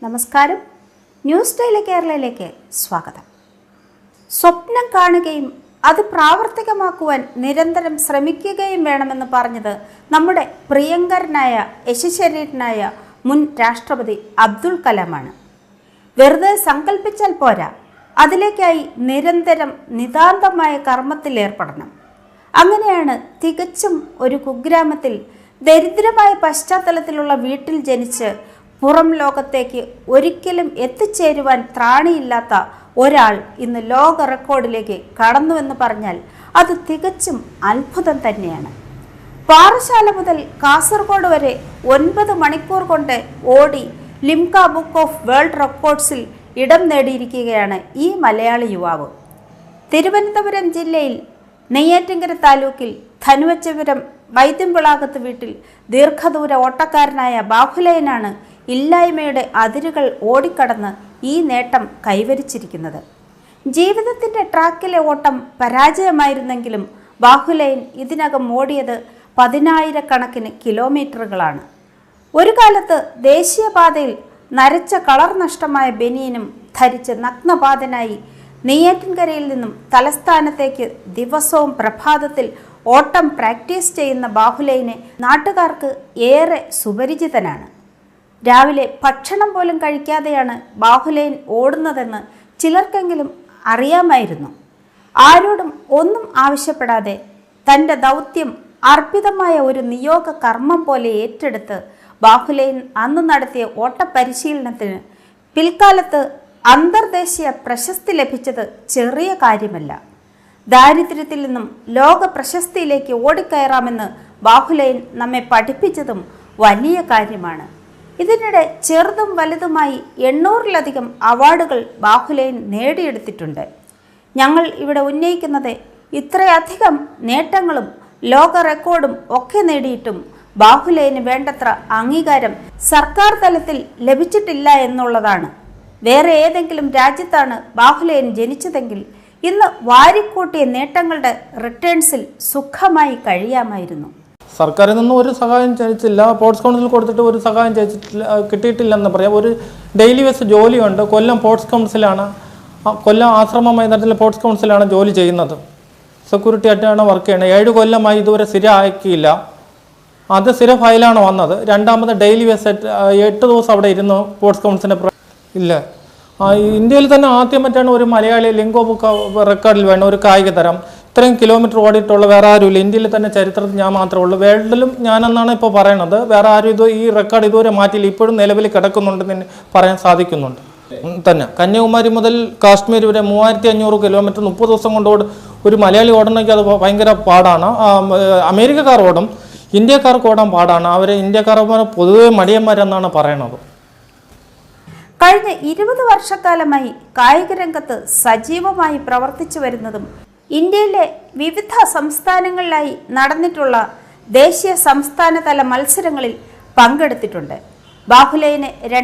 നമസ്കാരം. News daily കേരളയിലേക്ക് സ്വാഗതം. സ്വപ്നം കാണുകയും അത് പ്രാവർത്തികമാക്കുവാൻ നിരന്തരം ശ്രമിക്കുകയും വേണമെന്ന് പറഞ്ഞത് നമ്മുടെ പ്രിയങ്കരനായ യശശരീരനായ മുൻ രാഷ്ട്രപതി അബ്ദുൽ കലാമാണ്. വെറുതെ സങ്കല്പിച്ചാൽ പോരാ, അതിലേക്കായി നിരന്തരം നിതാന്തമായ കർമ്മത്തിലേർപ്പെടണം. അങ്ങനെയാണ് തികച്ചും ഒരു കുഗ്രാമത്തിൽ ദരിദ്രമായ പശ്ചാത്തലത്തിലുള്ള വീട്ടിൽ ജനിച്ച് പുറം ലോകത്തേക്ക് ഒരിക്കലും എത്തിച്ചേരുവാൻ ത്രാണിയില്ലാത്ത ഒരാൾ ഇന്ന് ലോക റെക്കോർഡിലേക്ക് കടന്നുവെന്ന് പറഞ്ഞാൽ അത് തികച്ചും അത്ഭുതം തന്നെയാണ്. പാറശാല മുതൽ കാസർഗോഡ് വരെ 9 മണിക്കൂർ കൊണ്ട് ഓടി ലിംക ബുക്ക് ഓഫ് വേൾഡ് റെക്കോർഡ്സിൽ ഇടം നേടിയിരിക്കുകയാണ് ഈ മലയാളി യുവാവ്. തിരുവനന്തപുരം ജില്ലയിൽ നെയ്യാറ്റിൻകര താലൂക്കിൽ ധനുവച്ചപുരം വൈദ്യംവിളാകത്ത് വീട്ടിൽ ദീർഘദൂര ഓട്ടക്കാരനായ ബാഹുലയനാണ് ഇല്ലായ്മയുടെ അതിരുകൾ ഓടിക്കടന്ന് ഈ നേട്ടം കൈവരിച്ചിരിക്കുന്നത്. ജീവിതത്തിൻ്റെ ട്രാക്കിലെ ഓട്ടം പരാജയമായിരുന്നെങ്കിലും ബാഹുലയൻ ഇതിനകം ഓടിയത് 10,000-കണക്കിന് കിലോമീറ്ററുകളാണ്. ഒരു കാലത്ത് ദേശീയപാതയിൽ നരച്ച കളർ നഷ്ടമായ ബനിയനും ധരിച്ച് നഗ്നപാതനായി നെയ്യാറ്റിൻകരയിൽ നിന്നും തലസ്ഥാനത്തേക്ക് ദിവസവും പ്രഭാതത്തിൽ ഓട്ടം പ്രാക്ടീസ് ചെയ്യുന്ന ബാഹുലയനെ നാട്ടുകാർക്ക് ഏറെ സുപരിചിതനാണ്. രാവിലെ ഭക്ഷണം പോലും കഴിക്കാതെയാണ് ബാഹുലയൻ ഓടുന്നതെന്ന് ചിലർക്കെങ്കിലും അറിയാമായിരുന്നു. ആരോടും ഒന്നും ആവശ്യപ്പെടാതെ തൻ്റെ ദൗത്യം അർപ്പിതമായ ഒരു നിയോഗ കർമ്മം പോലെ ഏറ്റെടുത്ത് ബാഹുലയൻ അന്ന് നടത്തിയ ഓട്ടപരിശീലനത്തിന് പിൽക്കാലത്ത് അന്തർദേശീയ പ്രശസ്തി ലഭിച്ചത് ചെറിയ കാര്യമല്ല. ദാരിദ്ര്യത്തിൽ നിന്നും ലോക പ്രശസ്തിയിലേക്ക് ഓടിക്കയറാമെന്ന് ബാഹുലയൻ നമ്മെ പഠിപ്പിച്ചതും വലിയ കാര്യമാണ്. ഇതിനിടെ ചെറുതും വലുതുമായി 800-ലധികം അവാർഡുകൾ ബാഹുലയൻ നേടിയെടുത്തിട്ടുണ്ട്. ഞങ്ങൾ ഇവിടെ ഉന്നയിക്കുന്നത് ഇത്രയധികം നേട്ടങ്ങളും ലോക റെക്കോർഡും ഒക്കെ നേടിയിട്ടും ബാഹുലയന് വേണ്ടത്ര അംഗീകാരം സർക്കാർ തലത്തിൽ ലഭിച്ചിട്ടില്ല എന്നുള്ളതാണ്. വേറെ ഏതെങ്കിലും രാജ്യത്താണ് ബാഹുലയൻ ജനിച്ചതെങ്കിൽ ഇന്ന് വാരിക്കൂട്ടിയ നേട്ടങ്ങളുടെ റിട്ടേൺസിൽ സുഖമായി കഴിയാമായിരുന്നു. സർക്കാരിൽ നിന്നും ഒരു സഹായം ചെയ്തിട്ടില്ല. സ്പോർട്സ് കൗൺസിൽ കൊടുത്തിട്ട് ഒരു സഹായം കിട്ടിയിട്ടില്ലെന്ന് പറയാം. ഒരു ഡെയിലി ബേസ് ജോലിയുണ്ട്. കൊല്ലം സ്പോർട്സ് കൗൺസിലാണ്, കൊല്ലം ആശ്രമ മൈതാനത്തിലെ സ്പോർട്സ് കൗൺസിലാണ് ജോലി ചെയ്യുന്നത്. സെക്യൂരിറ്റി ആയിട്ടാണ് വർക്ക് ചെയ്യുന്നത്. 7 കൊല്ലമായി ഇതുവരെ സ്ഥിര ആക്കിയില്ല. അത് സ്ഥിര ഫയലാണ് വന്നത്. രണ്ടാമത് ഡെയിലി ബേസ് 8 ദിവസം അവിടെ ഇരുന്നു സ്പോർട്സ് കൗൺസിലിൻ്റെ ഇല്ല. ഇന്ത്യയിൽ തന്നെ ആദ്യമായിട്ടാണ് ഒരു മലയാളി ലിംഗോ ബുക്ക് റെക്കോർഡിൽ വേണം ഒരു കായിക തരം. ഇത്രയും കിലോമീറ്റർ ഓടിയിട്ടുള്ള വേറെ ആരുമില്ല. ഇന്ത്യയിൽ തന്നെ ചരിത്രത്തിൽ ഞാൻ മാത്രമേ ഉള്ളൂ. വേൾഡിലും ഞാനെന്നാണ് ഇപ്പോൾ പറയണത്. വേറെ ആരും ഈ റെക്കോർഡ് ഇതുവരെ മാറ്റിയില്ല. ഇപ്പോഴും നിലവിൽ കിടക്കുന്നുണ്ടെന്ന് പറയാൻ സാധിക്കുന്നുണ്ട് തന്നെ. കന്യാകുമാരി മുതൽ കാശ്മീർ വരെ 3500 കിലോമീറ്റർ 30 ദിവസം കൊണ്ട് ഒരു മലയാളി ഓടണമെങ്കിൽ അത് ഭയങ്കര പാടാണ്. അമേരിക്കക്കാർ ഓടും, ഇന്ത്യക്കാർക്ക് ഓടാൻ പാടാണ്. ഇന്ത്യക്കാർ പൊതുവെ മടിയന്മാരെന്നാണ് പറയണത്. കഴിഞ്ഞ 20 വർഷക്കാലമായി കായിക രംഗത്ത് സജീവമായി പ്രവർത്തിച്ചു വരുന്നതും ഇന്ത്യയിലെ വിവിധ സംസ്ഥാനങ്ങളിലായി നടന്നിട്ടുള്ള ദേശീയ സംസ്ഥാനതല മത്സരങ്ങളിൽ പങ്കെടുത്തിട്ടുണ്ട്. ബാഹുലയന്